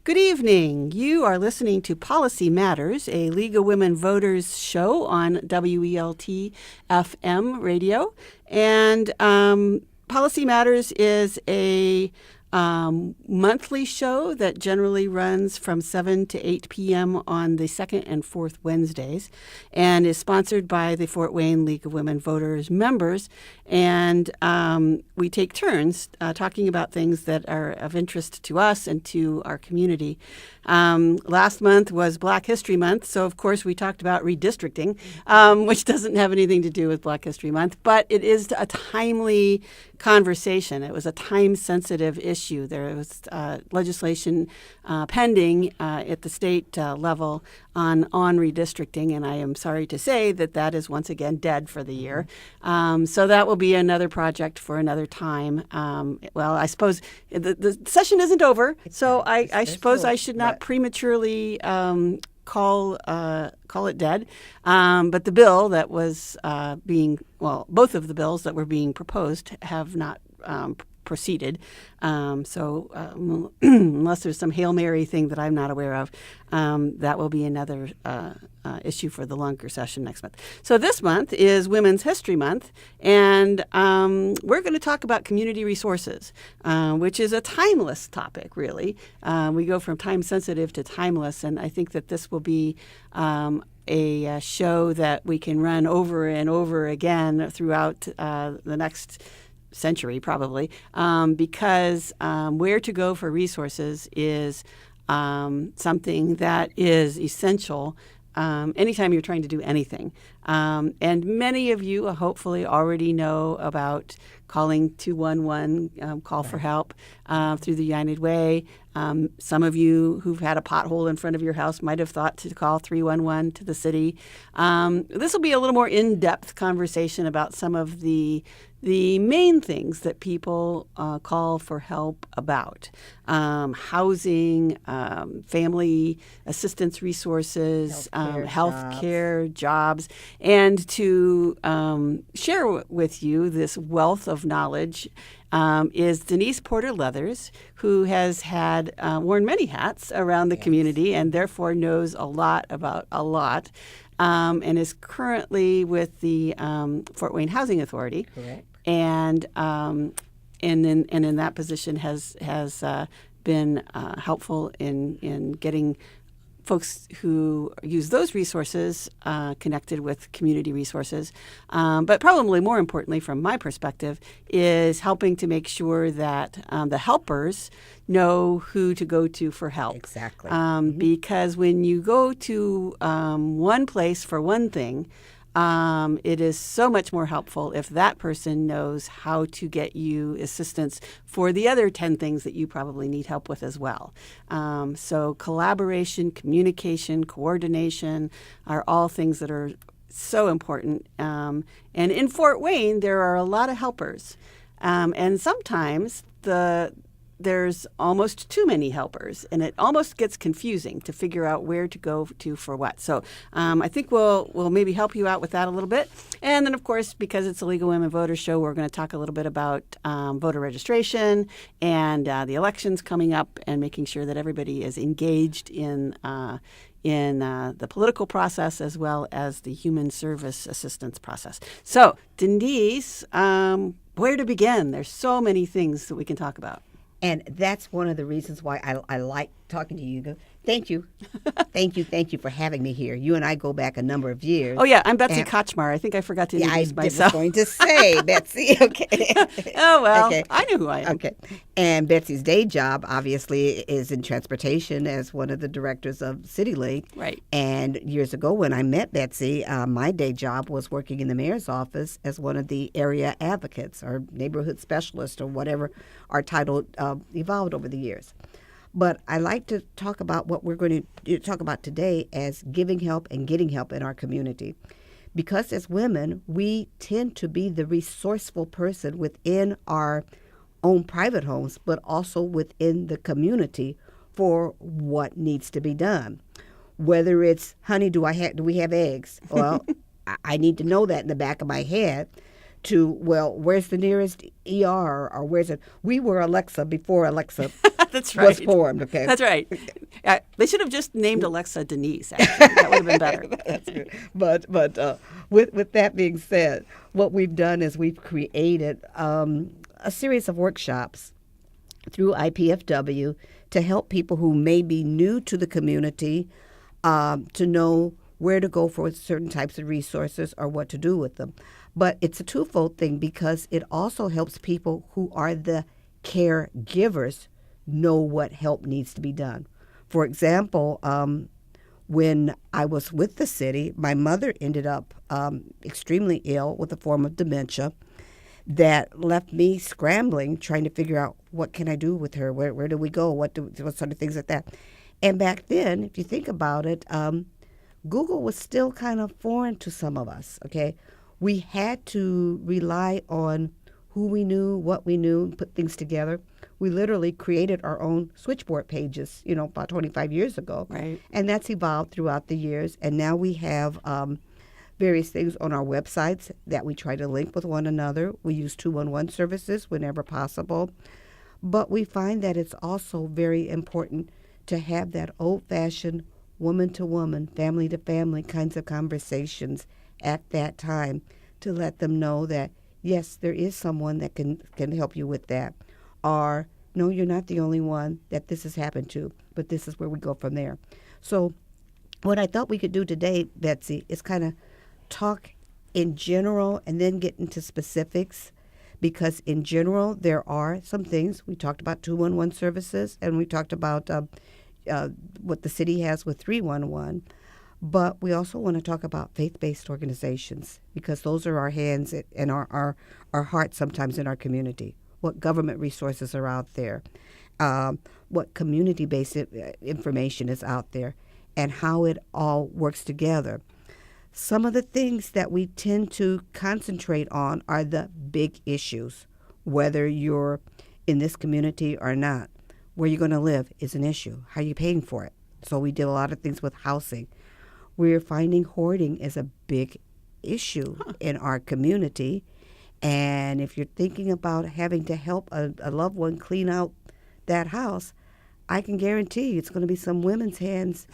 Good evening. You are listening to Policy Matters, a League of Women Voters show on WELT FM radio. And Policy Matters is a monthly show that generally runs from 7 to 8 p.m. on the second and fourth Wednesdays and is sponsored by the Fort Wayne League of Women Voters members. And we take turns talking about things that are of interest to us and to our community. Last month was Black History Month, so of course we talked about redistricting, which doesn't have anything to do with Black History Month, but it is a timely conversation. It was a time-sensitive issue. There was legislation pending at the state level on redistricting, and I am sorry to say that is once again dead for the year. So that will be another project for another time. Well, I suppose the session isn't over, so I suppose I should not prematurely call it dead. But the bill that was both of the bills that were being proposed have not proceeded. So unless there's some Hail Mary thing that I'm not aware of, that will be another issue for the longer session next month. So this month is Women's History Month, and we're going to talk about community resources, which is a timeless topic, really. We go from time-sensitive to timeless, and I think that this will be a show that we can run over and over again throughout the next century, probably, because where to go for resources is something that is essential anytime you're trying to do anything. And many of you hopefully already know about calling 211, call for help through the United Way. Some of you who've had a pothole in front of your house might have thought to call 311 to the city. This will be a little more in-depth conversation about some of the main things that people call for help about. Housing, family assistance resources, health care, jobs, and to share with you this wealth of knowledge is Denise Porter-Leathers, who has had worn many hats around the community and therefore knows a lot about a lot, and is currently with the Fort Wayne Housing Authority. Correct. And in that position has been helpful in getting folks who use those resources connected with community resources. But probably more importantly, from my perspective, is helping to make sure that the helpers know who to go to for help. Exactly. Because when you go to one place for one thing, it is so much more helpful if that person knows how to get you assistance for the other 10 things that you probably need help with as well. So collaboration, communication, coordination are all things that are so important. And in Fort Wayne, there are a lot of helpers. And sometimes there's almost too many helpers, and it almost gets confusing to figure out where to go to for what. So I think we'll maybe help you out with that a little bit. And then, of course, because it's a League of Women Voters show, we're going to talk a little bit about voter registration and the elections coming up and making sure that everybody is engaged in the political process as well as the human service assistance process. So, Denise, where to begin? There's so many things that we can talk about. And that's one of the reasons why I like talking to you. Thank you. Thank you for having me here. You and I go back a number of years. Oh, yeah. I'm Betsy Kachmar. I think I forgot to introduce myself. I was going to say, Betsy. Okay. Oh, well, okay. I know who I am. Okay. And Betsy's day job, obviously, is in transportation as one of the directors of City League. Right. And years ago when I met Betsy, my day job was working in the mayor's office as one of the area advocates or neighborhood specialist or whatever our title evolved over the years. But I like to talk about what we're going to talk about today as giving help and getting help in our community. Because as women, we tend to be the resourceful person within our own private homes, but also within the community for what needs to be done. Whether it's, honey, do we have eggs? Well, I need to know that in the back of my head. To, well, where's the nearest ER or where's it? We were Alexa before Alexa That's right. was formed. Okay, That's right. They should have just named Alexa Denise. Actually, that would have been better. That's good. But with that being said, what we've done is we've created a series of workshops through IPFW to help people who may be new to the community to know where to go for certain types of resources or what to do with them. But it's a twofold thing because it also helps people who are the caregivers know what help needs to be done. For example, when I was with the city, my mother ended up extremely ill with a form of dementia that left me scrambling, trying to figure out what can I do with her, where do we go, what sort of things like that. And back then, if you think about it, Google was still kind of foreign to some of us, okay? We had to rely on who we knew, what we knew, and put things together. We literally created our own switchboard pages, about 25 years ago. Right. And that's evolved throughout the years. And now we have various things on our websites that we try to link with one another. We use 211 services whenever possible. But we find that it's also very important to have that old-fashioned woman-to-woman, family-to-family kinds of conversations at that time to let them know that, yes, there is someone that can help you with that. Or, no, you're not the only one that this has happened to, but this is where we go from there. So what I thought we could do today, Betsy, is kind of talk in general and then get into specifics, because in general there are some things. We talked about 211 services, and we talked about what the city has with 311. But we also want to talk about faith-based organizations, because those are our hands and our hearts sometimes in our community. What government resources are out there, what community-based information is out there, and how it all works together. Some of the things that we tend to concentrate on are the big issues, whether you're in this community or not. Where you're going to live is an issue. How are you paying for it? So we did a lot of things with housing. We're finding hoarding is a big issue in our community. And if you're thinking about having to help a loved one clean out that house, I can guarantee you it's going to be some women's hands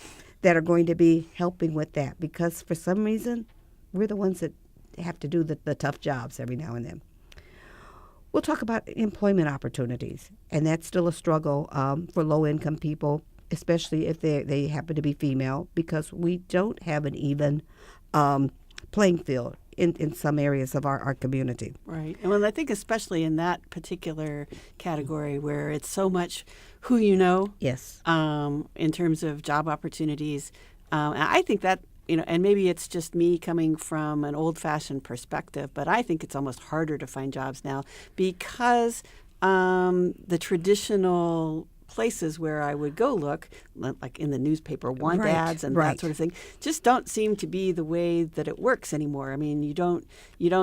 that are going to be helping with that, because for some reason, we're the ones that have to do the tough jobs every now and then. We'll talk about employment opportunities, and that's still a struggle for low-income people, especially if they happen to be female, because we don't have an even playing field in some areas of our community. Right. And well, I think especially in that particular category where it's so much who you know. Yes. In terms of job opportunities. And I think that, and maybe it's just me coming from an old-fashioned perspective, but I think it's almost harder to find jobs now because the traditional places where I would go look, like in the newspaper, want ads and that sort of thing, just don't seem to be the way that it works anymore. I mean, you don't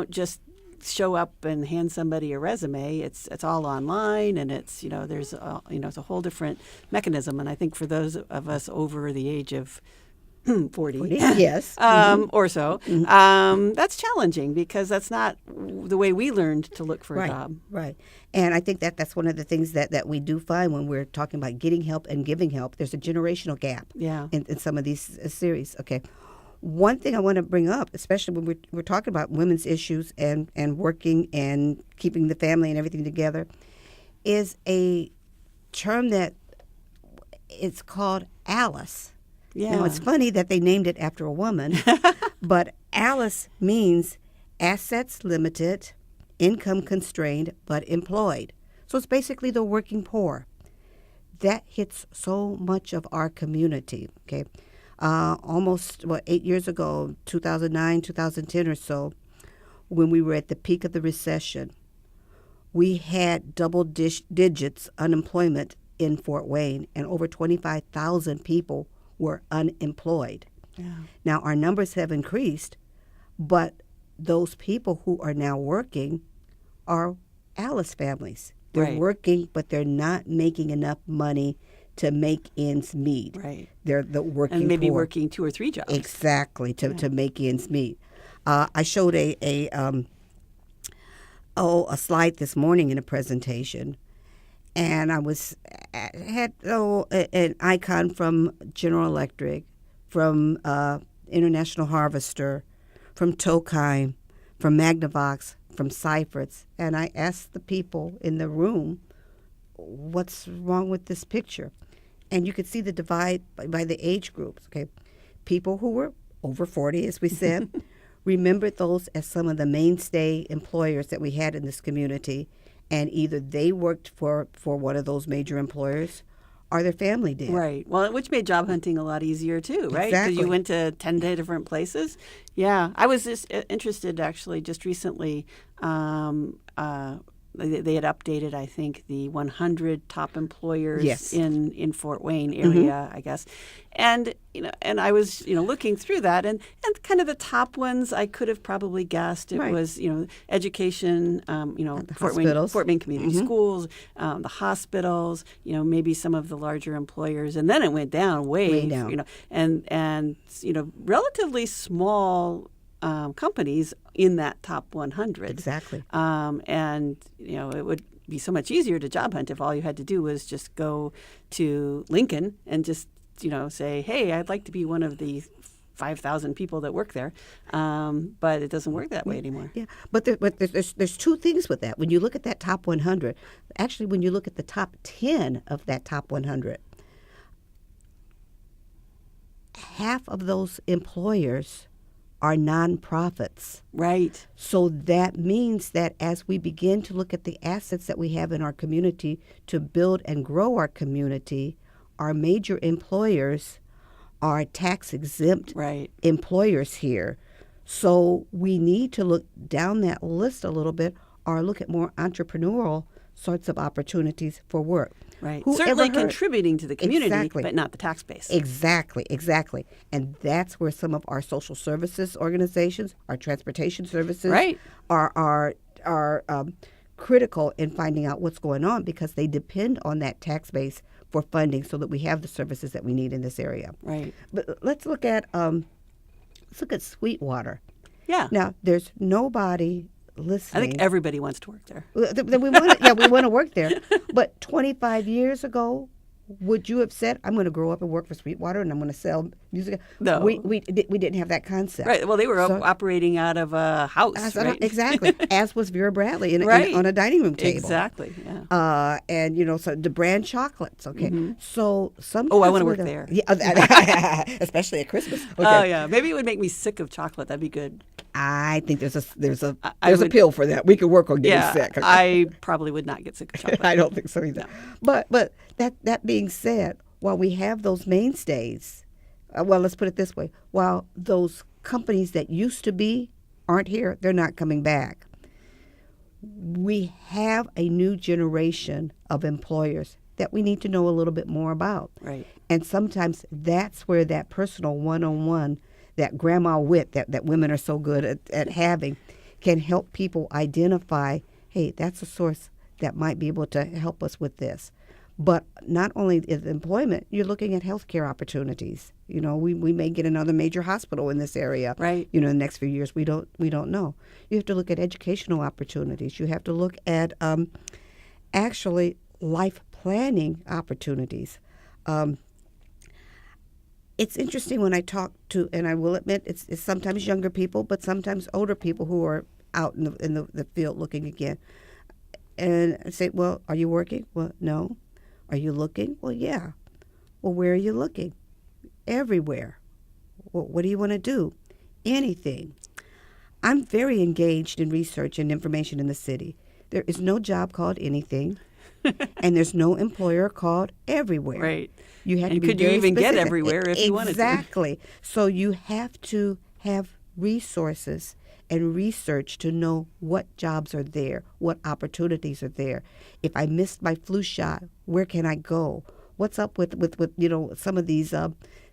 just show up and hand somebody a resume. It's all online, and it's there's it's a whole different mechanism. And I think for those of us over the age of 40 yes, or so, that's challenging because that's not the way we learned to look for a job. Right. And I think that's one of the things that we do find when we're talking about getting help and giving help. There's a generational gap in some of these series. Okay. One thing I want to bring up, especially when we're talking about women's issues and working and keeping the family and everything together, is a term that it's called ALICE. Yeah. Now, it's funny that they named it after a woman, but ALICE means assets limited, income constrained, but employed. So it's basically the working poor. That hits so much of our community, okay? Almost, 8 years ago, 2009, 2010 or so, when we were at the peak of the recession, we had double digits unemployment in Fort Wayne, and over 25,000 people were unemployed. Yeah. Now, our numbers have increased, but those people who are now working are Alice families. They're working, but they're not making enough money to make ends meet. Right. They're the working and maybe poor. Working 2 or 3 jobs. Exactly, to make ends meet. I showed a slide this morning in a presentation, and I had an icon from General Electric, from International Harvester, from Tokheim, from Magnavox, from Cypress, and I asked the people in the room, what's wrong with this picture? And you could see the divide by the age groups. Okay, people who were over 40, as we said, remembered those as some of the mainstay employers that we had in this community, and either they worked for one of those major employers or their family did. Right. Well, which made job hunting a lot easier too, right? Exactly. Because you went to 10 different places. Yeah. I was just interested actually just recently. They had updated, I think, the 100 top employers Yes. in Fort Wayne area, I guess. And and I was looking through that, and kind of the top ones I could have probably guessed. It Right. was education, Fort hospitals. Wayne Community Schools, the hospitals, maybe some of the larger employers, and then it went down way down. and relatively small companies in that top 100. Exactly. And it would be so much easier to job hunt if all you had to do was just go to Lincoln and just say, hey, I'd like to be one of the 5,000 people that work there. But it doesn't work that way anymore. Yeah, but there's two things with that. When you look at that top 100, actually, when you look at the top 10 of that top 100, half of those employers are nonprofits. Right. So that means that as we begin to look at the assets that we have in our community to build and grow our community, our major employers are tax-exempt Right. employers here. So we need to look down that list a little bit or look at more entrepreneurial sorts of opportunities for work. Right. Who Certainly ever heard- contributing to the community, Exactly. but not the tax base. Exactly. And that's where some of our social services organizations, our transportation services, Right. are critical in finding out what's going on because they depend on that tax base for funding so that we have the services that we need in this area. Right. But let's look at Sweetwater. Yeah. Now, there's nobody I listening. think everybody wants to work there. We want to work there. But 25 years ago, would you have said, I'm going to grow up and work for Sweetwater and I'm going to sell music? No. We didn't have that concept. Right. Well, they were So- operating out of a house, right? Exactly. As was Vera Bradley Right. on a dining room table. Exactly. Yeah. And, so the brand chocolates, okay? So sometimes... Oh, I wanna with work a- there. Yeah, especially at Christmas. Okay. Oh, yeah. Maybe it would make me sick of chocolate. That'd be good. I think there's a I would- pill for that. We could work on getting Yeah. sick. Okay? I probably would not get sick of chocolate. I don't think so either. But that being said, while we have those mainstays, well, let's put it this way: while those companies that used to be aren't here, they're not coming back. We have a new generation of employers that we need to know a little bit more about. Right. And sometimes that's where that personal one-on-one, that grandma wit that women are so good at having, can help people identify, hey, that's a source that might be able to help us with this. But not only is employment, you're looking at healthcare opportunities. We may get another major hospital in this area. Right. In the next few years, we don't know. You have to look at educational opportunities. You have to look at actually life planning opportunities. It's interesting when I talk to, and I will admit, it's sometimes younger people, but sometimes older people who are out in the field looking again. And I say, well, are you working? Well, no. Are you looking? Well, yeah. Well, where are you looking? Everywhere. Well, what do you want to do? Anything. I'm very engaged in research and information in the city. There is no job called anything, and there's no employer called everywhere. Right. You have And to be could you very even get specific. everywhere if you wanted to? Exactly. So you have to have resources and research to know what jobs are there, what opportunities are there. If I missed my flu shot, where can I go? What's up with some of these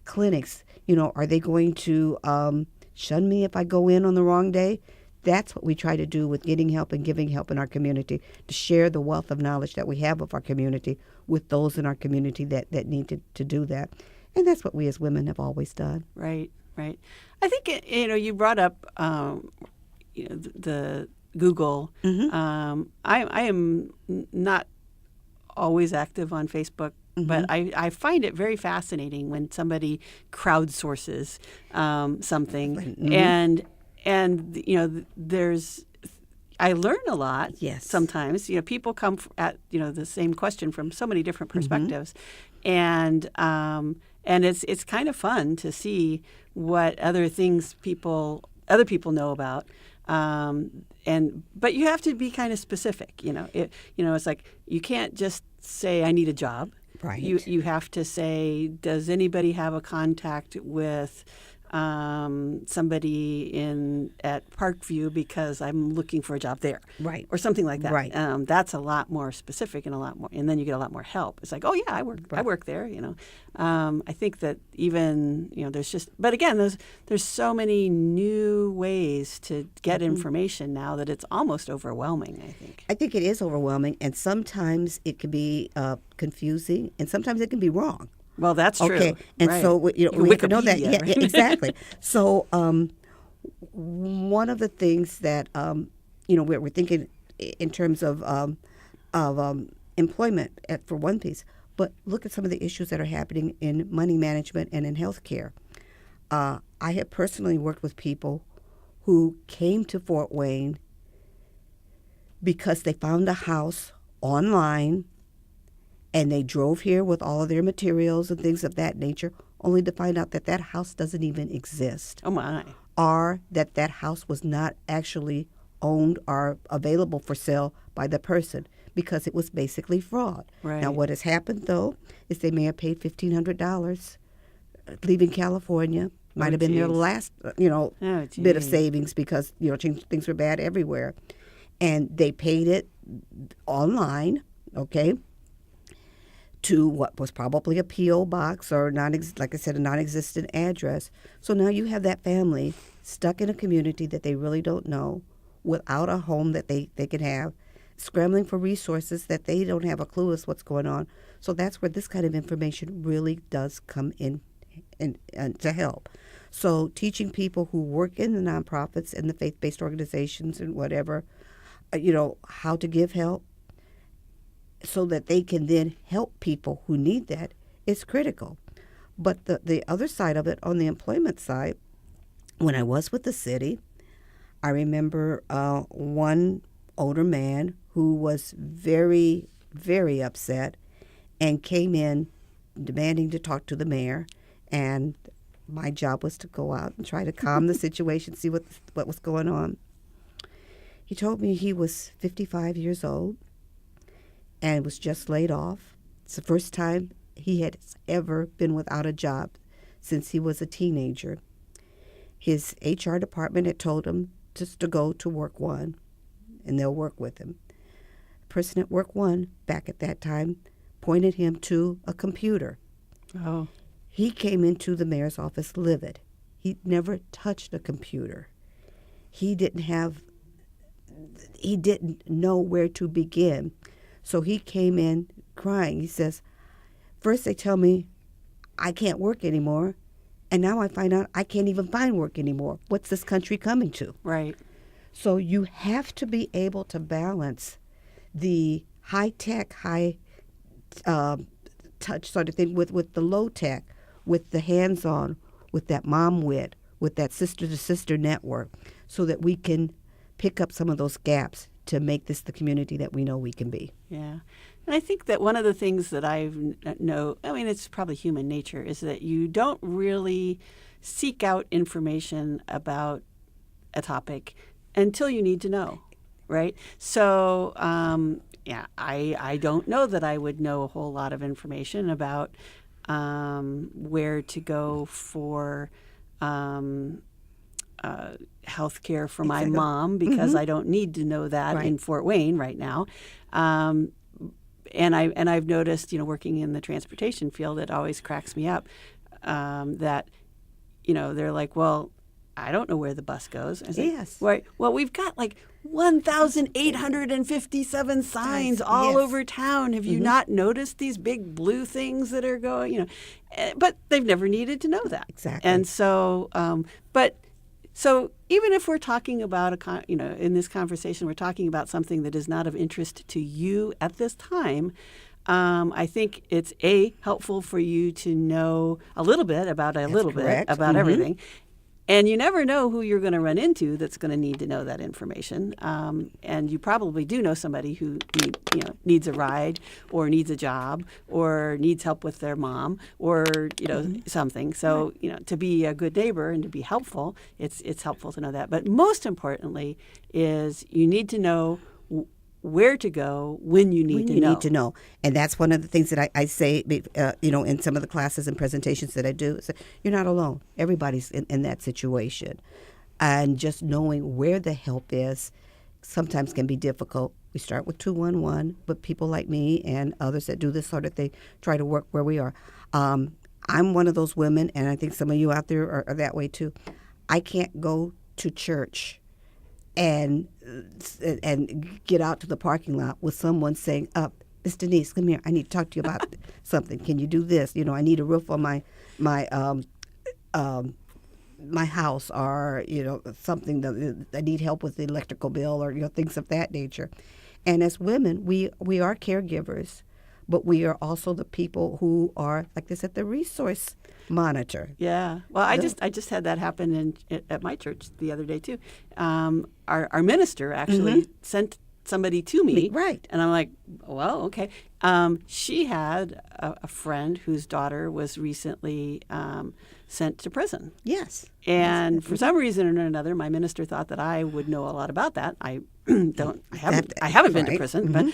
clinics? Are they going to shun me if I go in on the wrong day? That's what we try to do with getting help and giving help in our community, to share the wealth of knowledge that we have of our community with those in our community that need to do that. And that's what we as women have always done. Right. Right. I think you brought up the Google. Mm-hmm. I am not always active on Facebook, but I find it very fascinating when somebody crowdsources something, and there's. I learn a lot. Yes. Sometimes, people come at the same question from so many different perspectives, and it's kind of fun to see what other things other people know about. But you have to be kind of specific. It's like you can't just say I need a job. Right. You have to say, does anybody have a contact with somebody at Parkview because I'm looking for a job there, Right, or something like that. Right. That's a lot more specific and a lot more, and then you get a lot more help. It's like, oh yeah, I work there. I think that even but again, there's so many new ways to get information now that it's almost overwhelming. I think it is overwhelming, and sometimes it can be confusing, and sometimes it can be wrong. Well, that's true. Okay, and right. so we have to know that. Wikipedia, Yeah, right? exactly. So one of the things that we're thinking in terms of employment for one piece, but look at some of the issues that are happening in money management and in healthcare. I have personally worked with people who came to Fort Wayne because they found a house online. And they drove here with all of their materials and things of that nature, only to find out that house doesn't even exist. Oh, my. Or that house was not actually owned or available for sale by the person because it was basically fraud. Right. Now, what has happened, though, is they may have paid $1,500 leaving California. Might have been their last, bit of savings because, things were bad everywhere. And they paid it online, okay, to what was probably a P.O. box or, like I said, a non-existent address. So now you have that family stuck in a community that they really don't know, without a home that they can have, scrambling for resources that they don't have a clue as what's going on. So that's where this kind of information really does come in to help. So teaching people who work in the nonprofits and the faith-based organizations and whatever, how to give help, so that they can then help people who need that is critical. But the other side of it, on the employment side, when I was with the city, I remember one older man who was very, very upset and came in demanding to talk to the mayor. And my job was to go out and try to calm the situation, see what was going on. He told me he was 55 years old and was just laid off. It's the first time he had ever been without a job since he was a teenager. His HR department had told him just to go to Work One, and they'll work with him. The person at Work One, back at that time, pointed him to a computer. Oh. He came into the mayor's office livid. He never touched a computer. He didn't know where to begin. So he came in crying. He says, first they tell me I can't work anymore, and now I find out I can't even find work anymore. What's this country coming to? Right. So you have to be able to balance the high-tech, high-touch sort of thing with the low-tech, with the hands-on, with that mom wit, with that sister-to-sister network, so that we can pick up some of those gaps to make this the community that we know we can be. Yeah. And I think that one of the things that it's probably human nature, is that you don't really seek out information about a topic until you need to know, right? So, I don't know that I would know a whole lot of information about where to go for health care for my mom, because I don't need to know that in Fort Wayne right now. And I've noticed, working in the transportation field, it always cracks me up that, they're like, well, I don't know where the bus goes. I say, yes. Right. Well, we've got like 1,857 signs all over town. Have you not noticed these big blue things that are going, But they've never needed to know that. Exactly. And so, So even if we're talking about in this conversation, we're talking about something that is not of interest to you at this time, I think it's helpful for you to know a little bit about correct. about everything. And you never know who you're going to run into that's going to need to know that information. And you probably do know somebody who needs a ride or needs a job or needs help with their mom or something. So to be a good neighbor and to be helpful, it's helpful to know that. But most importantly is you need to know where to go when you need to know. And that's one of the things that I say, in some of the classes and presentations that I do. So you're not alone. Everybody's in that situation. And just knowing where the help is sometimes can be difficult. We start with 211, but people like me and others that do this sort of thing try to work where we are. I'm one of those women, and I think some of you out there are that way too. I can't go to church and get out to the parking lot with someone saying, Miss Denise, come here. I need to talk to you about something. Can you do this? I need a roof on my house, or something that I need help with the electrical bill, or things of that nature. And as women, we are caregivers, but we are also the people who are, like they said, the resource monitor. Yeah. Well, I just had that happen at my church the other day too. Our minister actually sent somebody to me. Right. And I'm like, well, okay. She had a friend whose daughter was recently sent to prison. Yes. And for some reason or another, my minister thought that I would know a lot about that. I haven't been to prison,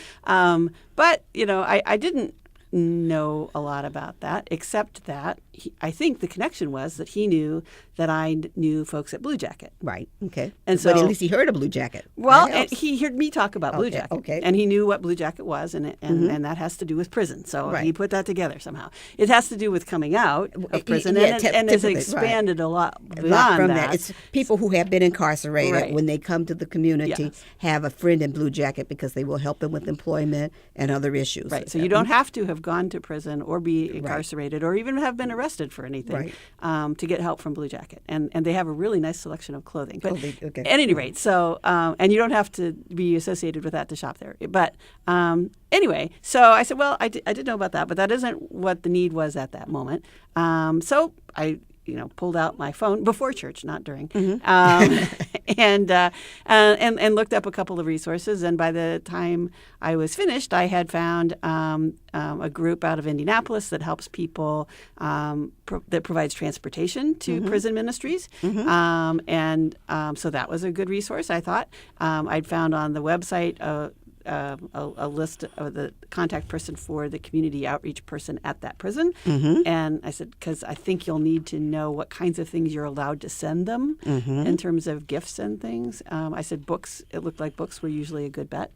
but I didn't know a lot about that, except that I think the connection was that he knew that I knew folks at Blue Jacket. Right. Okay. And so, but at least he heard of Blue Jacket. Well, and he heard me talk about Blue Jacket. Okay. And he knew what Blue Jacket was, and that has to do with prison. So he put that together somehow. It has to do with coming out of prison, and it's expanded a lot beyond from that. It's people who have been incarcerated, when they come to the community, have a friend in Blue Jacket because they will help them with employment and other issues. Right. So you don't have to have gone to prison or be incarcerated or even have been arrested for anything to get help from Blue Jacket. And they have a really nice selection of clothing. But at any rate, so and you don't have to be associated with that to shop there. But anyway, so I said, well, I did know about that, but that isn't what the need was at that moment. So I pulled out my phone before church, not during, and looked up a couple of resources. And by the time I was finished, I had found a group out of Indianapolis that helps people that provides transportation to prison ministries. So that was a good resource, I thought. I'd found on the website a list of the contact person for the community outreach person at that prison. And I said, because I think you'll need to know what kinds of things you're allowed to send them in terms of gifts and things. I said books. It looked like books were usually a good bet.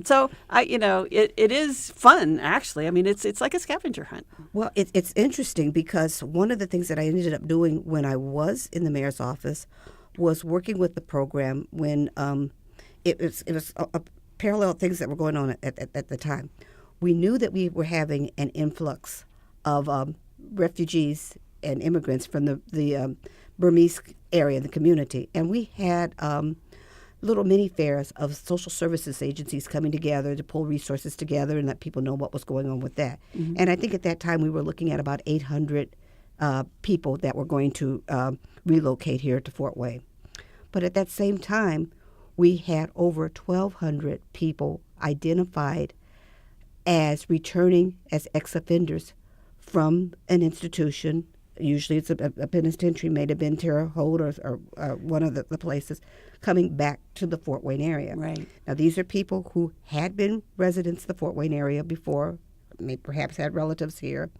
So it is fun, actually. I mean, it's like a scavenger hunt. Well, it's interesting because one of the things that I ended up doing when I was in the mayor's office was working with the program when it was a parallel things that were going on at the time. We knew that we were having an influx of refugees and immigrants from the Burmese area, the community. And we had little mini fairs of social services agencies coming together to pull resources together and let people know what was going on with that. And I think at that time we were looking at about 800 people that were going to relocate here to Fort Wayne. But at that same time, we had over 1,200 people identified as returning as ex-offenders from an institution. Usually it's a penitentiary, may have been Terre Haute or one of the places, coming back to the Fort Wayne area. Right. Now, these are people who had been residents of the Fort Wayne area before, perhaps had relatives here,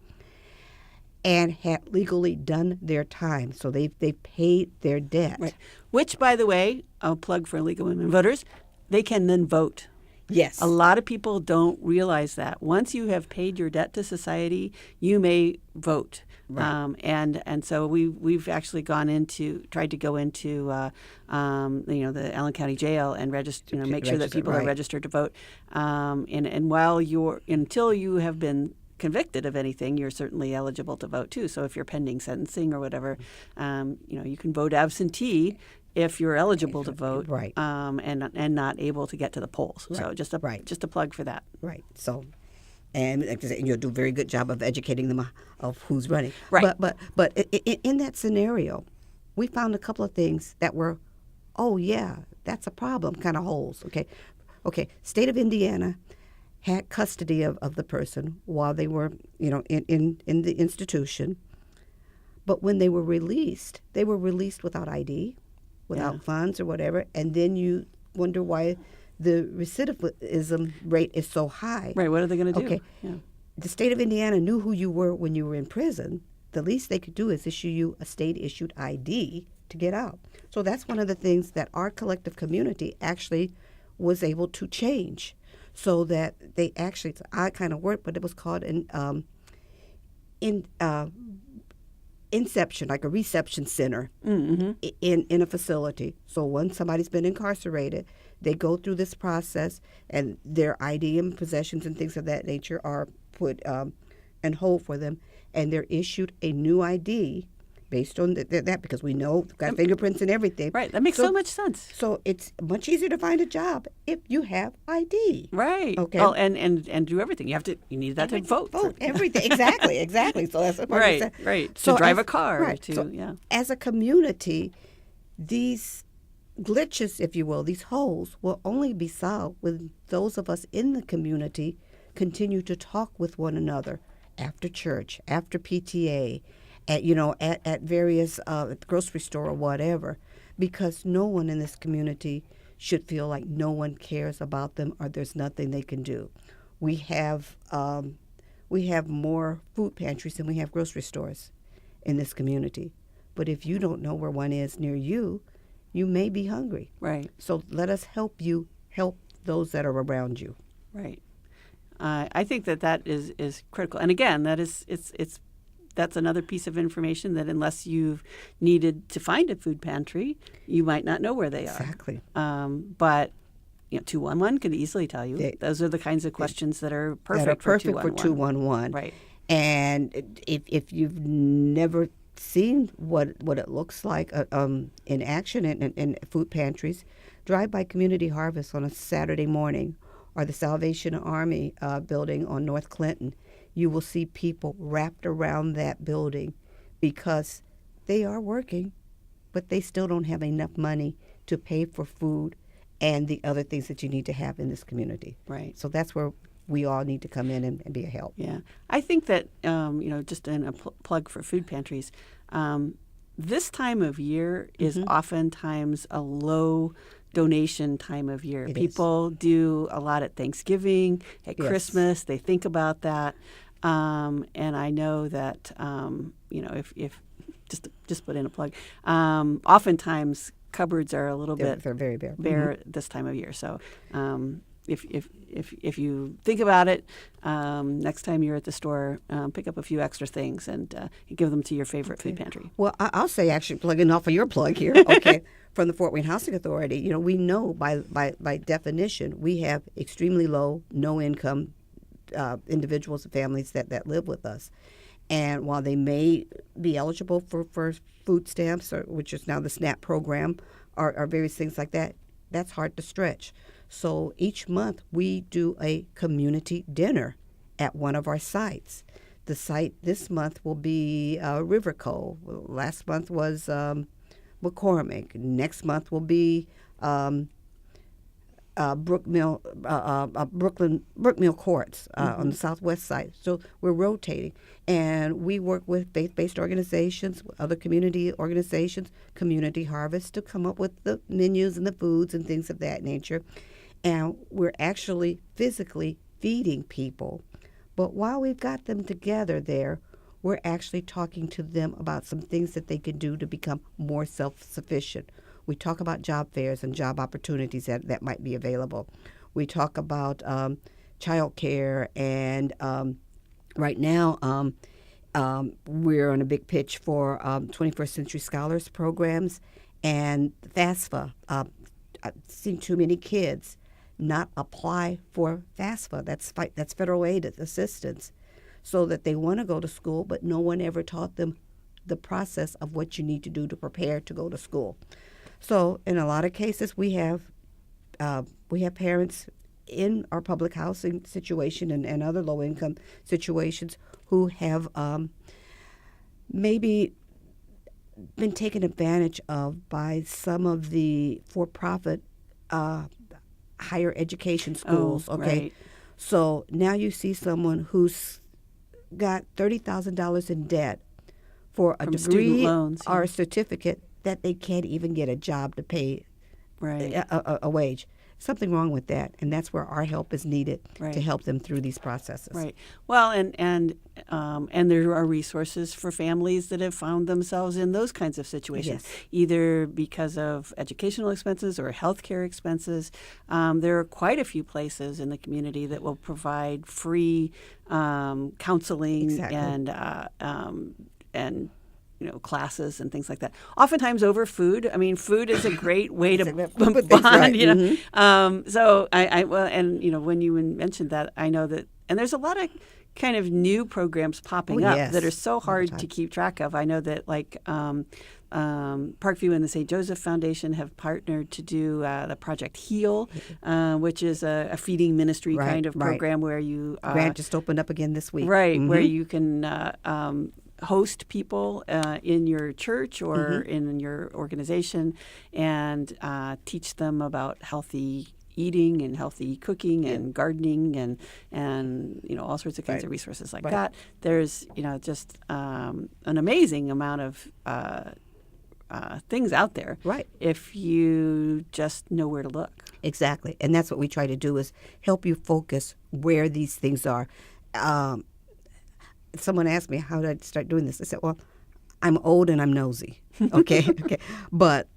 and had legally done their time. So they've paid their debt. Right. Which, by the way, a plug for legal women voters, they can then vote. Yes. A lot of people don't realize that. Once you have paid your debt to society, you may vote. Right. And so we've actually tried to go into the Allen County Jail and make sure that people are registered to vote. And while until you have been convicted of anything, you're certainly eligible to vote too. So if you're pending sentencing or whatever, you can vote absentee if you're eligible to vote, right? And not able to get to the polls. Right. So just a plug for that. Right. So And like I said, you'll do a very good job of educating them of who's running. Right. But in that scenario, we found a couple of things that were, oh yeah, that's a problem kind of holes. Okay. State of Indiana had custody of the person while they were, in the institution. But when they were released without ID, without funds or whatever. And then you wonder why the recidivism rate is so high. Right. What are they going to do? Okay. Yeah. The state of Indiana knew who you were when you were in prison. The least they could do is issue you a state-issued ID to get out. So that's one of the things that our collective community actually was able to change, so that they actually, it's an odd kind of word, but it was called an inception, like a reception center in a facility. So once somebody's been incarcerated, they go through this process, and their ID and possessions and things of that nature are put and hold for them, and they're issued a new ID based on that, because we know we've got fingerprints and everything. Right. That makes so much sense. So it's much easier to find a job if you have ID. Right. Okay. Oh, and do everything. You need that to vote. Vote everything. Exactly. So that's what right. To drive a car. Right. As a community, these glitches, if you will, these holes will only be solved when those of us in the community continue to talk with one another after church, after PTA, at various grocery store or whatever, because no one in this community should feel like no one cares about them or there's nothing they can do. We have more food pantries than we have grocery stores in this community. But if you don't know where one is near you, you may be hungry. Right. So let us help you help those that are around you. Right. I think that is critical. And again, that's another piece of information that unless you've needed to find a food pantry, you might not know where they are. Exactly. But 211 can easily tell you. Those are the kinds of questions that are perfect for 211. Right. And if you've never seen what it looks like in action in food pantries, drive by Community Harvest on a Saturday morning, or the Salvation Army building on North Clinton. You will see people wrapped around that building because they are working, but they still don't have enough money to pay for food and the other things that you need to have in this community. Right. So that's where we all need to come in and be a help. Yeah. I think that, just in a plug for food pantries, this time of year is oftentimes a low donation time of year. People do a lot at Thanksgiving, at Christmas. They think about that. And I know that, if just put in a plug, oftentimes cupboards are a little bit they're very bare this time of year. So if you think about it, next time you're at the store, pick up a few extra things and give them to your favorite food pantry. Well, I'll say, actually, plugging off of your plug here, okay, from the Fort Wayne Housing Authority, we know by definition we have extremely low, no income individuals and families that live with us. And while they may be eligible for food stamps, which is now the SNAP program, or various things like that, that's hard to stretch. So each month we do a community dinner at one of our sites. The site this month will be River Cove. Last month was McCormick. Next month will be Brookmill Courts on the southwest side. So we're rotating, and we work with faith-based organizations, other community organizations, Community Harvest, to come up with the menus and the foods and things of that nature. And we're actually physically feeding people. But while we've got them together there, we're actually talking to them about some things that they can do to become more self-sufficient. We talk about job fairs and job opportunities that might be available. We talk about child care, and right now we're on a big pitch for 21st Century Scholars programs and FAFSA. I've seen too many kids not apply for FAFSA. That's federal aid assistance, so that they want to go to school, but no one ever taught them the process of what you need to do to prepare to go to school. So in a lot of cases, we have parents in our public housing situation and other low-income situations who have maybe been taken advantage of by some of the for-profit higher education schools. Oh, okay, right. so now you see someone who's got $30,000 in debt for a From student degree loans, or yeah. a certificate that they can't even get a job to pay Right. a wage. Something wrong with that, and that's where our help is needed to Right. help them through these processes. Right. Well, and there are resources for families that have found themselves in those kinds of situations, Yes. either because of educational expenses or healthcare expenses. There are quite a few places in the community that will provide free counseling Exactly. and classes and things like that. Oftentimes over food. I mean, food is a great way to Exactly. bond. Right. So when you mentioned that, I know that, and there's a lot of kind of new programs popping up yes. that are so All the hard time. to keep track of. I know that Parkview and the St. Joseph Foundation have partnered to do the Project Heal, which is a feeding ministry Right, kind of right. program where you Grant just opened up again this week. right, where you can host people in your church or in your organization and teach them about healthy eating and healthy cooking and gardening and all sorts of kinds of resources like that. There's just an amazing amount of things out there. Right. If you just know where to look. Exactly, and that's what we try to do is help you focus where these things are. Someone asked me, how did I start doing this? I said, well, I'm old and I'm nosy. Okay. But,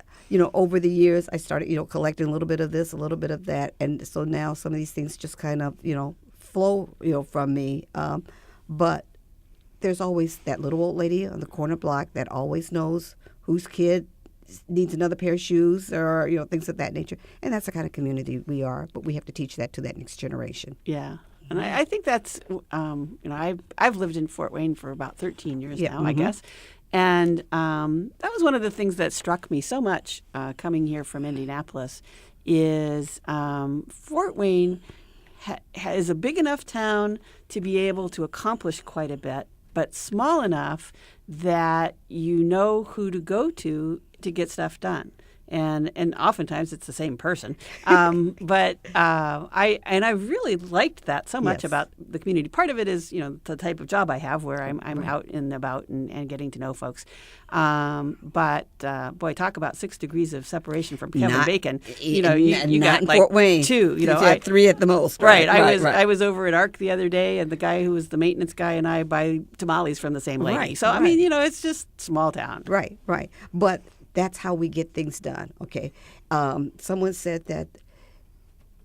over the years, I started, collecting a little bit of this, a little bit of that. And so now some of these things just kind of, flow, from me. But there's always that little old lady on the corner block that always knows whose kid needs another pair of shoes or, things of that nature. And that's the kind of community we are. But we have to teach that to that next generation. Yeah. And I think that's, I've lived in Fort Wayne for about 13 years now, I guess. And that was one of the things that struck me so much coming here from Indianapolis is Fort Wayne is a big enough town to be able to accomplish quite a bit, but small enough that you know who to go to get stuff done. And oftentimes it's the same person, but I really liked that so much about the community. Part of it is the type of job I have where I'm out and about and getting to know folks. But boy, talk about 6 degrees of separation from Kevin Bacon. You got in like Fort Wayne. 2. You had 3 at the most. Right. I was over at ARC the other day, and the guy who was the maintenance guy and I buy tamales from the same lady. Right, so I right. mean, it's just small town. Right. But that's how we get things done, okay? Someone said that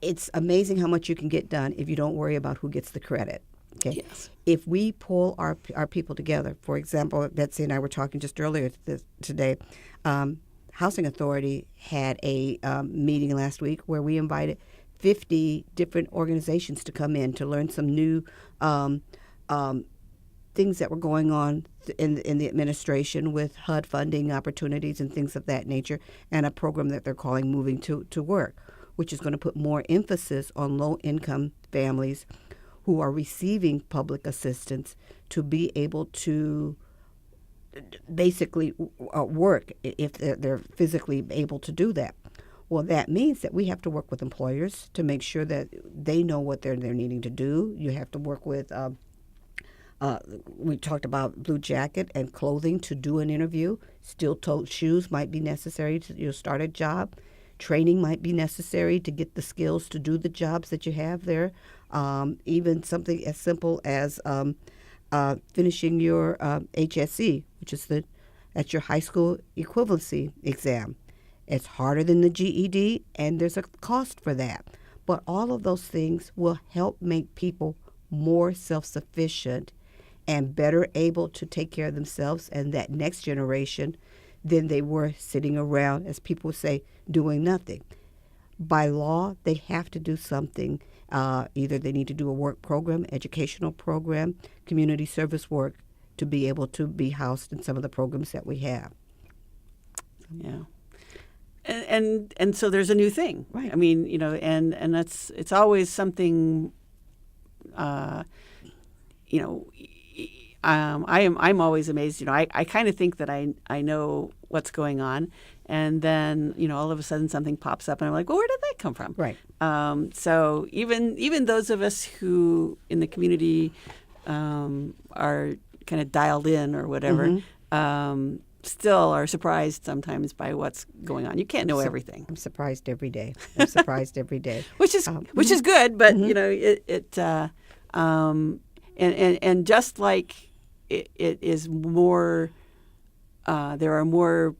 it's amazing how much you can get done if you don't worry about who gets the credit, okay? Yes. If we pull our people together, for example, Betsy and I were talking just earlier today, Housing Authority had a meeting last week where we invited 50 different organizations to come in to learn some new things that were going on in the administration with HUD funding opportunities and things of that nature, and a program that they're calling Moving to Work, which is going to put more emphasis on low-income families who are receiving public assistance to be able to basically work if they're physically able to do that. Well, that means that we have to work with employers to make sure that they know what they're needing to do. You have to work with we talked about blue jacket and clothing to do an interview. Steel-toed shoes might be necessary to start a job. Training might be necessary to get the skills to do the jobs that you have there. Even something as simple as finishing your HSE, which is that's your high school equivalency exam. It's harder than the GED, and there's a cost for that. But all of those things will help make people more self-sufficient and better able to take care of themselves and that next generation than they were sitting around, as people say, doing nothing. By law, they have to do something. Either they need to do a work program, educational program, community service work to be able to be housed in some of the programs that we have. Yeah. and so there's a new thing. Right. I mean, and it's always something. I'm always amazed. I kind of think that I know what's going on, and then all of a sudden something pops up, and I'm like, well, where did that come from? Right. So even those of us who in the community are kind of dialed in or whatever, still are surprised sometimes by what's going on. You can't know everything. I'm surprised every day. I'm surprised every day. Which is good, but and just like it is more, there are more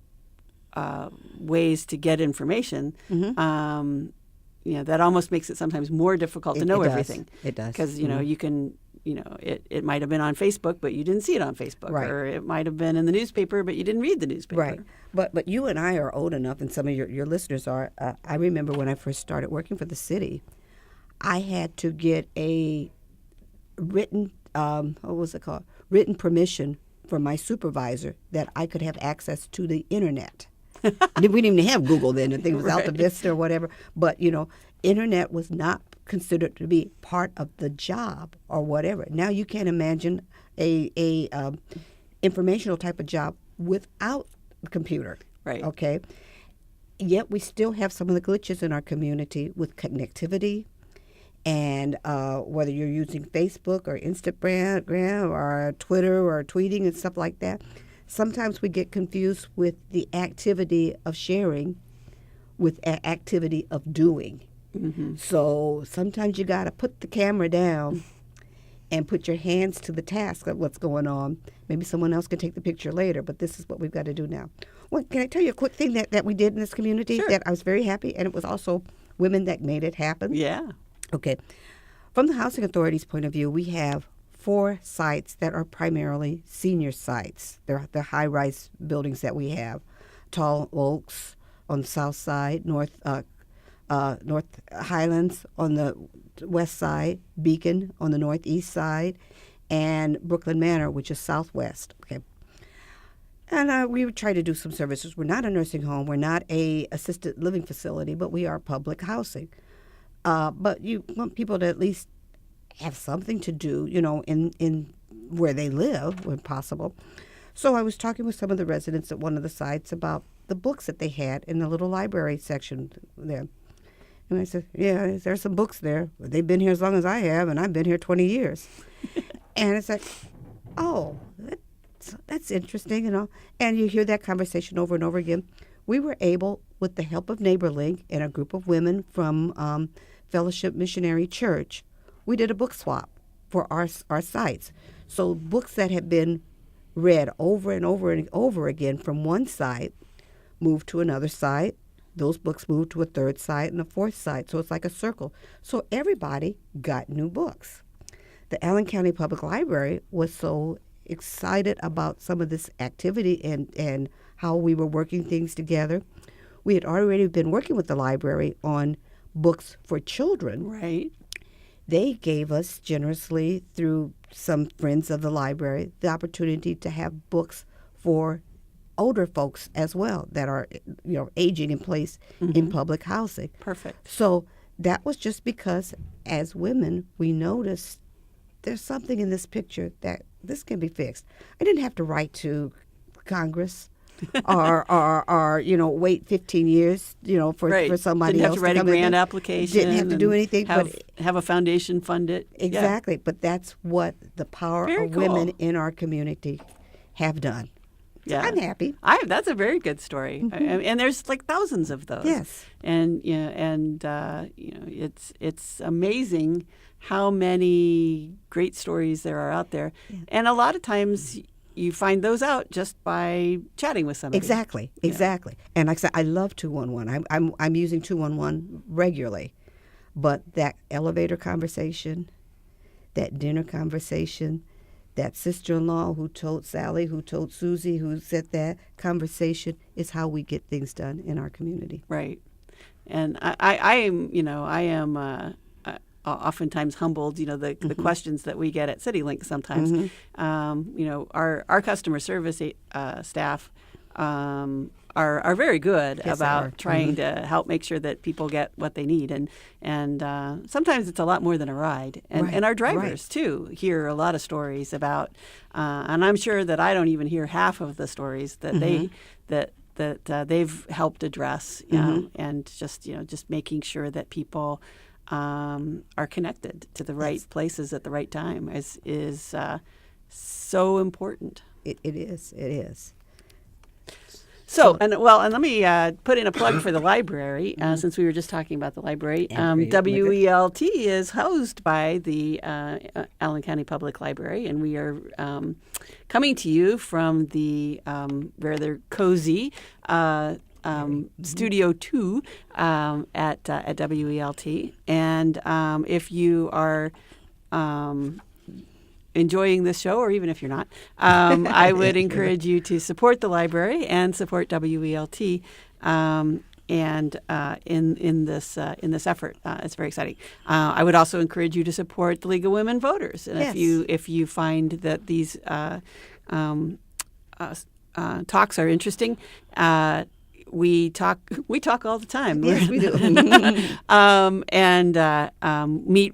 ways to get information. That almost makes it sometimes more difficult to know everything. It does because you can. It might have been on Facebook, but you didn't see it on Facebook, right. Or it might have been in the newspaper, but you didn't read the newspaper. Right. But you and I are old enough, and some of your listeners are. I remember when I first started working for the city, I had to get a written, written permission from my supervisor that I could have access to the internet. We didn't even have Google then. I think it was Alta Vista or whatever. But, internet was not considered to be part of the job or whatever. Now you can't imagine a informational type of job without the computer. Right. Okay. Yet we still have some of the glitches in our community with connectivity, and whether you're using Facebook or Instagram or Twitter or tweeting and stuff like that, sometimes we get confused with the activity of sharing with activity of doing. So sometimes you got to put the camera down and put your hands to the task of what's going on. Maybe someone else can take the picture later, but this is what we've got to do now. Well, can I tell you a quick thing that we did in this community that I was very happy, and it was also women that made it happen? Yeah. Okay. From the Housing Authority's point of view, we have 4 sites that are primarily senior sites. They're the high-rise buildings that we have. Tall Oaks on the south side, North Highlands on the west side, Beacon on the northeast side, and Brooklyn Manor, which is southwest. Okay. And we would try to do some services. We're not a nursing home. We're not a assisted living facility, but we are public housing. But you want people to at least have something to do, in where they live, when possible. So I was talking with some of the residents at one of the sites about the books that they had in the little library section there. And I said, yeah, there's some books there. They've been here as long as I have, and I've been here 20 years. And it's like, oh, that's interesting, And you hear that conversation over and over again. We were able, with the help of NeighborLink and a group of women from Fellowship Missionary Church, we did a book swap for our sites. So books that had been read over and over and over again from one site moved to another site. Those books moved to a third site and a fourth site. So it's like a circle. So everybody got new books. The Allen County Public Library was so excited about some of this activity and how we were working things together. We had already been working with the library on books for children. Right. They gave us generously, through some friends of the library, the opportunity to have books for older folks as well that are, aging in place in public housing. Perfect. So that was just because, as women, we noticed there's something in this picture that this can be fixed. I didn't have to write to Congress or wait 15 years, for somebody else to have to write a grant application. Didn't have to do anything. Have a foundation fund it. Exactly. Yeah. But that's what the power Very of cool. women in our community have done. Yeah. I'm happy. That's a very good story, and there's like thousands of those. Yes, and it's amazing how many great stories there are out there, and a lot of times you find those out just by chatting with somebody. Exactly. And like I said, I love 211. I'm using 211 regularly, but that elevator conversation, that dinner conversation, that sister-in-law who told Sally, who told Susie, who said that conversation is how we get things done in our community. Right. And I am oftentimes humbled, the questions that we get at CityLink sometimes. Our customer service staff are very good Yes, they are. about trying to help make sure that people get what they need, and sometimes it's a lot more than a ride. Right, And our drivers right. too hear a lot of stories about, and I'm sure that I don't even hear half of the stories that they've helped address, and just making sure that people are connected to the right places at the right time is so important. It is. It is. So, and let me put in a plug for the library, since we were just talking about the library. WELT is housed by the Allen County Public Library, and we are coming to you from the rather cozy Studio 2 at WELT. And if you are enjoying this show, or even if you're not, I would encourage you to support the library and support WELT, and in this effort. It's very exciting. I would also encourage you to support the League of Women Voters, and Yes. if you find that these talks are interesting. We talk all the time. Yes, we do. And meet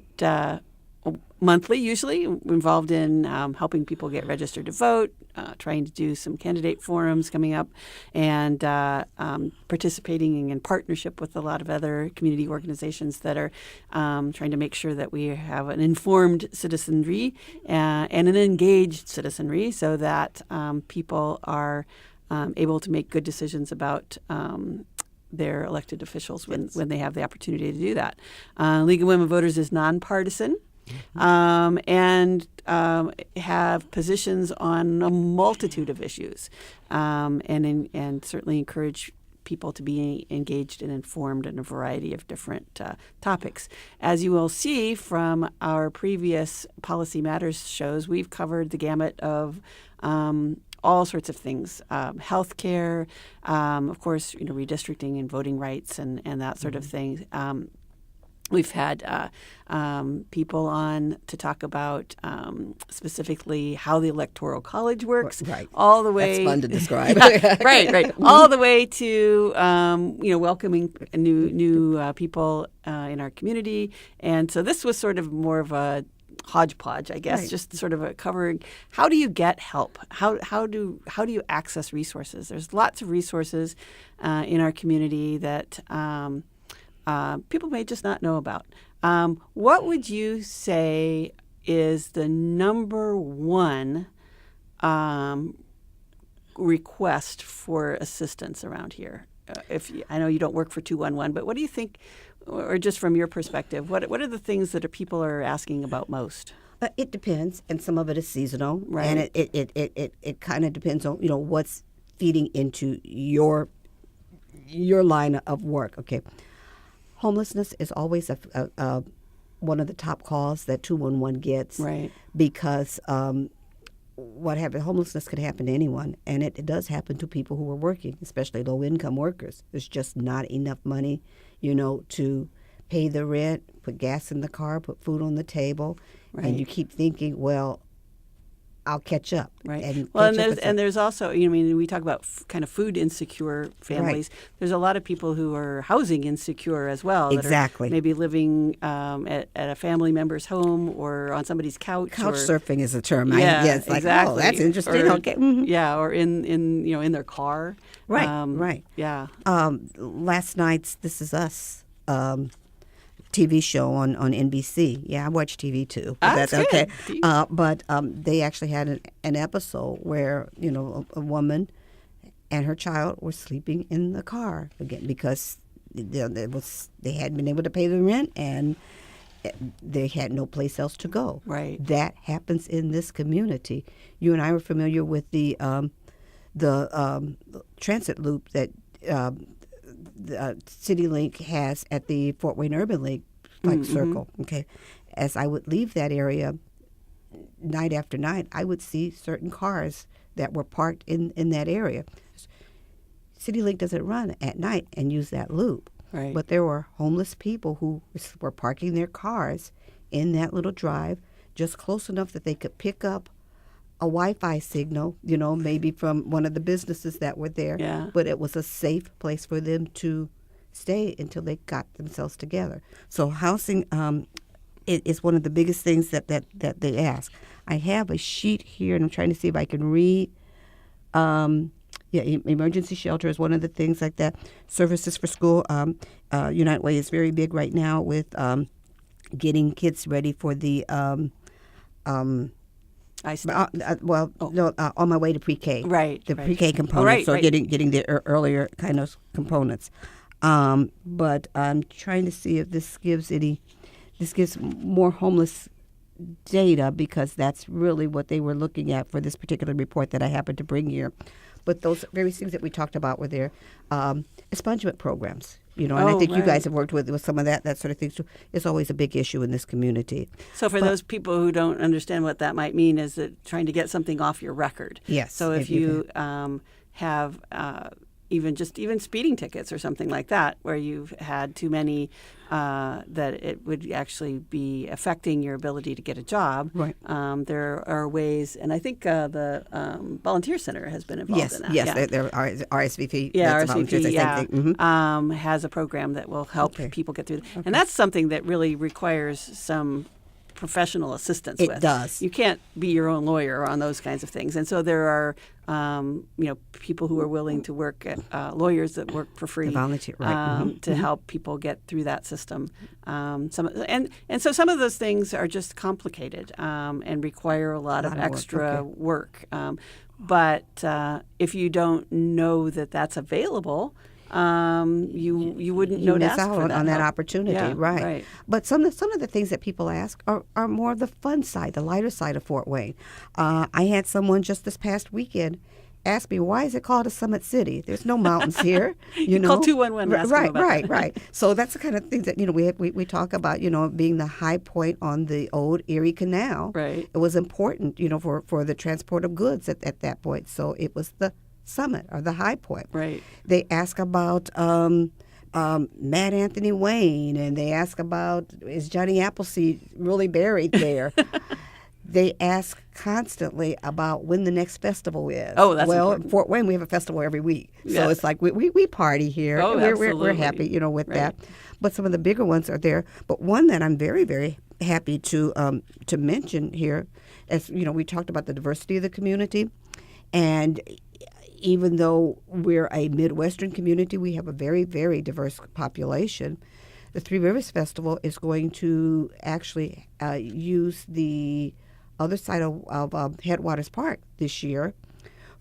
monthly, usually, involved in helping people get registered to vote, trying to do some candidate forums coming up, and participating in partnership with a lot of other community organizations that are trying to make sure that we have an informed citizenry and an engaged citizenry, so that people are able to make good decisions about their elected officials when they have the opportunity to do that. League of Women Voters is nonpartisan. And have positions on a multitude of issues, and certainly encourage people to be engaged and informed in a variety of different topics. As you will see from our previous Policy Matters shows, we've covered the gamut of all sorts of things, healthcare, of course, redistricting and voting rights and that sort of thing. We've had people on to talk about specifically how the Electoral College works, Right. all the way. That's fun to describe. right, all the way to welcoming new people in our community, and so this was sort of more of a hodgepodge, I guess, Right. just sort of a covering. How do you get help? How do you access resources? There's lots of resources in our community that people may just not know about. What would you say is the number one request for assistance around here? I know you don't work for 211, but what do you think, or just from your perspective, what are the things that people are asking about most? It depends, and some of it is seasonal, Right. and it kind of depends on what's feeding into your line of work. Okay. Homelessness is always one of the top calls that 211 gets, Right. because what happened? Homelessness could happen to anyone, and it does happen to people who are working, especially low-income workers. There's just not enough money, to pay the rent, put gas in the car, put food on the table, Right. and you keep thinking, well, I'll catch up. Right. And Well, catch up and there's also, we talk about kind of food insecure families. Right. There's a lot of people who are housing insecure as well. That Exactly. are maybe living at a family member's home or on somebody's couch. Couch or, surfing is a term. Yeah, It's like, exactly. oh, that's interesting. Or, Okay. Mhm. Yeah, or in their car. Right, right. Yeah. Last night's This Is Us TV show on NBC. Yeah, I watch TV too. That's okay. good. But they actually had an episode where a woman and her child were sleeping in the car again because they hadn't been able to pay the rent and they had no place else to go. Right. That happens in this community. You and I were familiar with the transit loop that the CityLink has at the Fort Wayne Urban League circle. Okay, as I would leave that area night after night, I would see certain cars that were parked in that area. CityLink doesn't run at night and use that loop, Right. but there were homeless people who were parking their cars in that little drive, just close enough that they could pick up Wi-Fi signal, maybe from one of the businesses that were there. Yeah. But it was a safe place for them to stay until they got themselves together. So housing is one of the biggest things that they ask. I have a sheet here, and I'm trying to see if I can read. Emergency shelter is one of the things like that. Services for school. United Way is very big right now with getting kids ready for the on my way to pre-K. Right. The right. pre-K components, right. getting the earlier kind of components. But I'm trying to see if this gives more homeless data, because that's really what they were looking at for this particular report that I happened to bring here. But those various things that we talked about were there. Expungement programs. And I think you guys have worked with some of that sort of thing. So it's always a big issue in this community. So for those people who don't understand what that might mean, is it trying to get something off your record? Yes. So if you have even speeding tickets or something like that, where you've had too many, that it would actually be affecting your ability to get a job. Right. There are ways, and I think the Volunteer Center has been involved in that. Yes, there are RSVP. Yeah, RSVP, has a program that will help people get through. Okay. And that's something that really requires some professional assistance with. It does. You can't be your own lawyer on those kinds of things. And so there are, people who are willing to work at, lawyers that work for free, volunteer, right. to help people get through that system. So some of those things are just complicated and require a lot of extra work. But if you don't know that that's available, you wouldn't know to miss ask out for that on that help. opportunity, Yeah, right? But some of the things that people ask are more of the fun side, the lighter side of Fort Wayne. I had someone just this past weekend ask me, why is it called a Summit City? There's no mountains here. You know? Call 211 and ask them about that. Right. So that's the kind of things that we talk about. Being the high point on the old Erie Canal. Right. It was important, for the transport of goods at that point. So it was the summit or the high point. Right. They ask about Mad Anthony Wayne, and they ask about, is Johnny Appleseed really buried there? They ask constantly about when the next festival is. Oh, that's important. In Fort Wayne, we have a festival every week. Yes. So it's like we party here. Oh, we're happy, with that. But some of the bigger ones are there. But one that I'm very, very happy to mention here, as we talked about the diversity of the community, and even though we're a Midwestern community, we have a very, very diverse population. The Three Rivers Festival is going to actually use the other side of Headwaters Park this year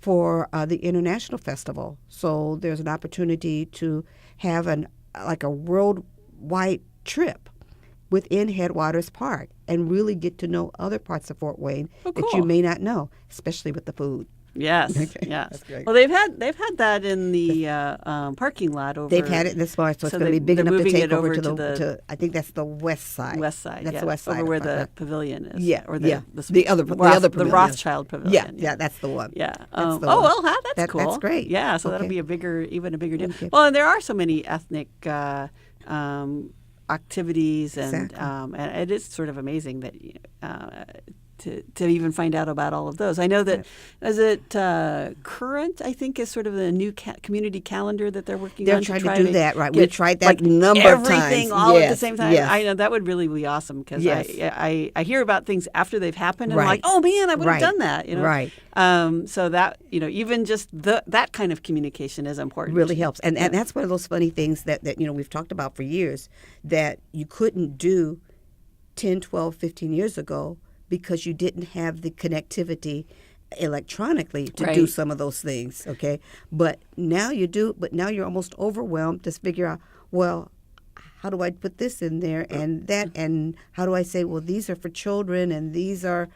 for the International Festival. So there's an opportunity to have a worldwide trip within Headwaters Park and really get to know other parts of Fort Wayne that you may not know, especially with the food. Yes, Okay. yes. That's great. Well, they've had that in the parking lot over. They've had it this far, so it's going to be big enough to take over to I think that's the west side. West side. That's yeah. the west side. Over where the pavilion is. Yeah, Or the other the pavilion. Rothschild pavilion. Yeah, that's the one. Yeah. That's the one. That's cool. That's great. Yeah, so that'll Okay. be even a bigger deal. Okay. Well, and there are so many ethnic activities, and Exactly. and it is sort of amazing that to even find out about all of those. I know that Current, I think, is sort of the new community calendar that they're working on. They're trying to do that, right? We've tried that like number of times. Everything all at the same time. Yes. I know that would really be awesome, because Yes. I hear about things after they've happened, and I'm Right. like, oh man, I would have Right. done that. Right. So that even just that kind of communication is important. Really helps. And that's one of those funny things that we've talked about for years that you couldn't do 10, 12, 15 years ago because you didn't have the connectivity electronically to do some of those things, okay? But now you do, but now you're almost overwhelmed to figure out, well, how do I put this in there and that, and how do I say, well, these are for children and these are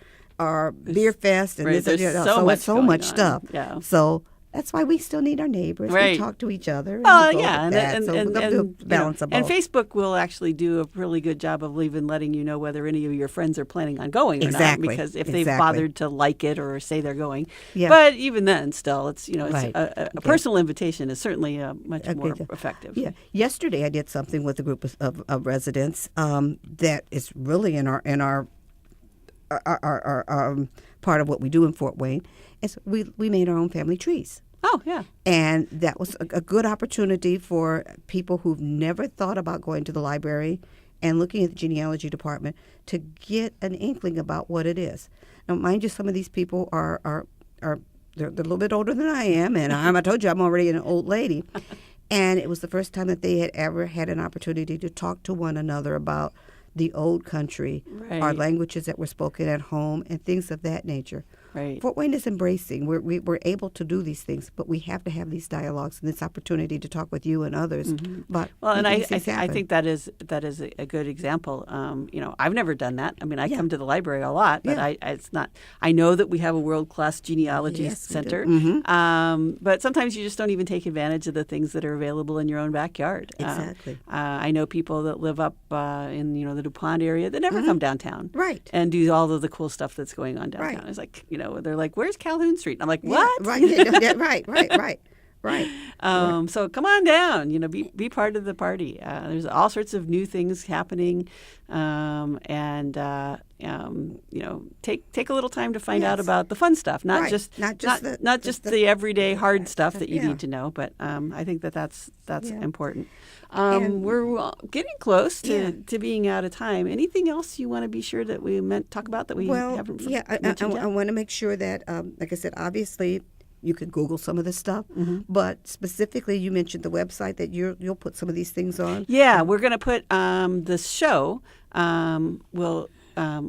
beer fest, and Right, this there's it's so much going on. stuff. Yeah. So that's why we still need our neighbors. Right. We talk to each other. Oh, we go yeah, with that. So they'll do a balance of and both. Facebook will actually do a really good job of even letting you know whether any of your friends are planning on going or Exactly. not, because if they've Exactly. bothered to like it or say they're going. Yeah. But even then, still, it's Right. a personal invitation is certainly much more Okay. effective. Yeah. Yesterday, I did something with a group of residents that is really in our part of what we do in Fort Wayne, is we made our own family trees. Oh, yeah. And that was a good opportunity for people who've never thought about going to the library and looking at the genealogy department to get an inkling about what it is. Now, mind you, some of these people are they're a little bit older than I am, and I told you I'm already an old lady. And it was the first time that they had ever had an opportunity to talk to one another about the old country, our languages that were spoken at home, and things of that nature. Right. Fort Wayne is embracing. We're able to do these things, but we have to have these dialogues and this opportunity to talk with you and others. But and I think that is a good example. I've never done that. I mean, I come to the library a lot, but it's not. I know that we have a world-class genealogy center, but sometimes you just don't even take advantage of the things that are available in your own backyard. Exactly. I know people that live up in the DuPont area that never come downtown, right, and do all of the cool stuff that's going on downtown. Right. It's like they're like, "Where's Calhoun Street?" And I'm like, "What?" Right. So come on down. Be part of the party. There's all sorts of new things happening, and take a little time to find out about the fun stuff, not just the everyday hard stuff that you need to know. But I think that's important. We're getting close to being out of time. Anything else you want to be sure that we talk about that we haven't mentioned yet? I want to make sure that, like I said, obviously you can Google some of this stuff, but specifically you mentioned the website that you'll put some of these things on. Yeah, we're going to put this show.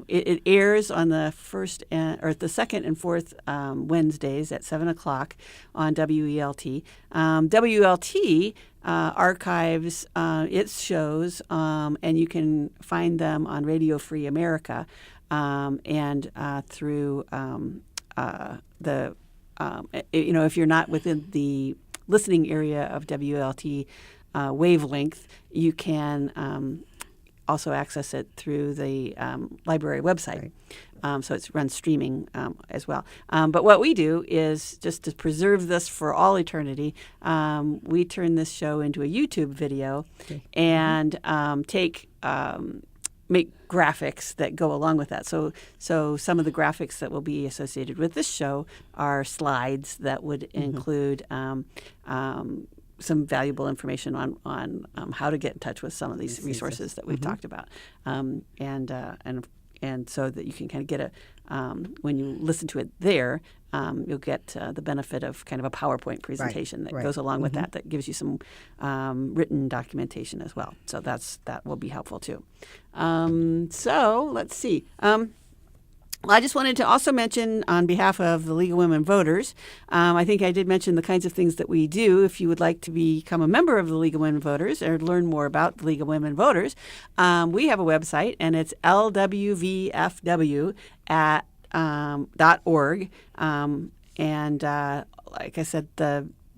It airs on the the second and fourth Wednesdays at 7:00 on WELT. WELT archives its shows, and you can find them on Radio Free America and through the. If you're not within the listening area of WLT wavelength, you can also access it through the library website. So it runs streaming as well. But what we do is, just to preserve this for all eternity, we turn this show into a YouTube video and make graphics that go along with that. So some of the graphics that will be associated with this show are slides that would include some valuable information on how to get in touch with some of these resources that we've talked about, and so that you can kind of get when you listen to it there, you'll get the benefit of kind of a PowerPoint presentation that goes along with that gives you some written documentation as well. So that will be helpful too. So let's see. I just wanted to also mention, on behalf of the League of Women Voters, I think I did mention the kinds of things that we do. If you would like to become a member of the League of Women Voters or learn more about the League of Women Voters, we have a website, and it's lwvfw.org. Like I said,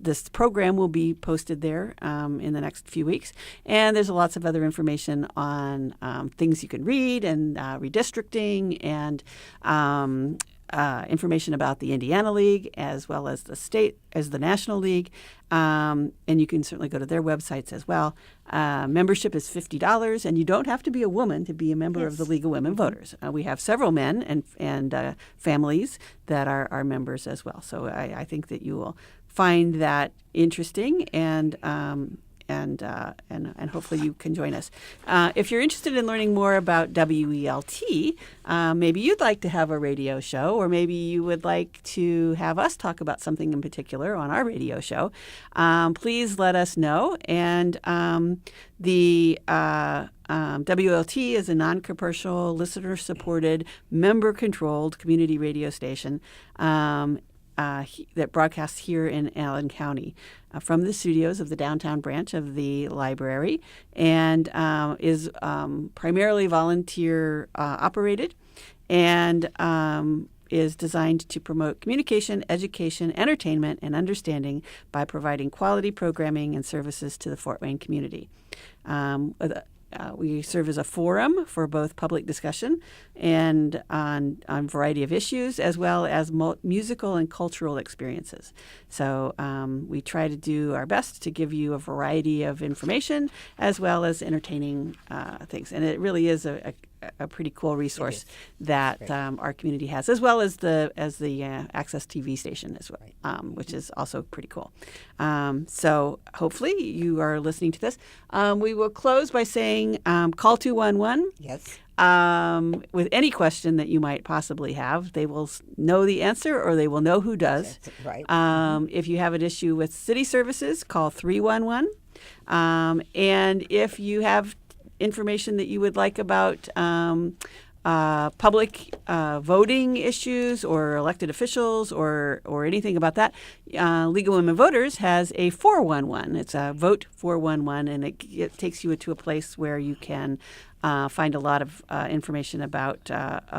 this program will be posted there in the next few weeks. And there's lots of other information on things you can read, and redistricting, and information about the Indiana League, as well as the National League. And you can certainly go to their websites as well. Membership is $50, and you don't have to be a woman to be a member of the League of Women Voters. We have several men and families that are members as well. So I think that you will find that interesting, and hopefully you can join us. If you're interested in learning more about WELT, maybe you'd like to have a radio show, or maybe you would like to have us talk about something in particular on our radio show, please let us know. And the WLT is a non-commercial, listener-supported, member-controlled community radio station that broadcasts here in Allen County from the studios of the downtown branch of the library, and is primarily volunteer operated, and is designed to promote communication, education, entertainment, and understanding by providing quality programming and services to the Fort Wayne community. We serve as a forum for both public discussion and on a variety of issues, as well as musical and cultural experiences. So we try to do our best to give you a variety of information as well as entertaining things. And it really is a pretty cool resource that our community has, as well as the Access TV station as well, which is also pretty cool. So hopefully you are listening to this. We will close by saying call 211. Yes. With any question that you might possibly have. They will know the answer, or they will know who does. That's right. If you have an issue with city services, call 311. And if you have information that you would like about public voting issues or elected officials or anything about that, League of Women Voters has a 411. It's a Vote 411, and it takes you to a place where you can find a lot of information about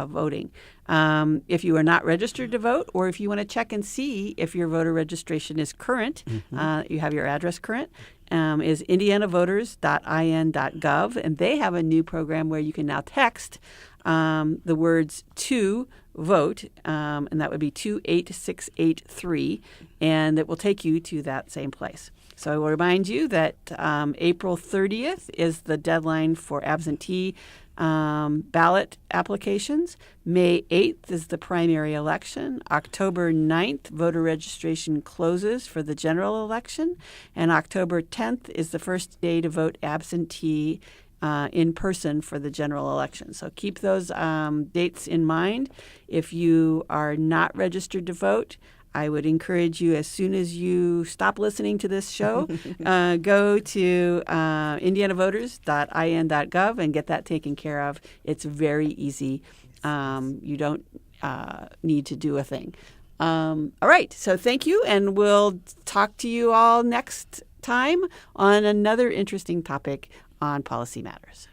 voting. If you are not registered to vote, or if you want to check and see if your voter registration is current, you have your address current, is indianavoters.in.gov, and they have a new program where you can now text the words to vote, and that would be 28683, and it will take you to that same place. So I will remind you that April 30th is the deadline for absentee ballot applications. May 8th is the primary election. October 9th, voter registration closes for the general election. And October 10th is the first day to vote absentee in person for the general election. So keep those dates in mind. If you are not registered to vote, I would encourage you, as soon as you stop listening to this show, go to indianavoters.in.gov and get that taken care of. It's very easy. You don't need to do a thing. All right. So thank you, and we'll talk to you all next time on another interesting topic on Policy Matters.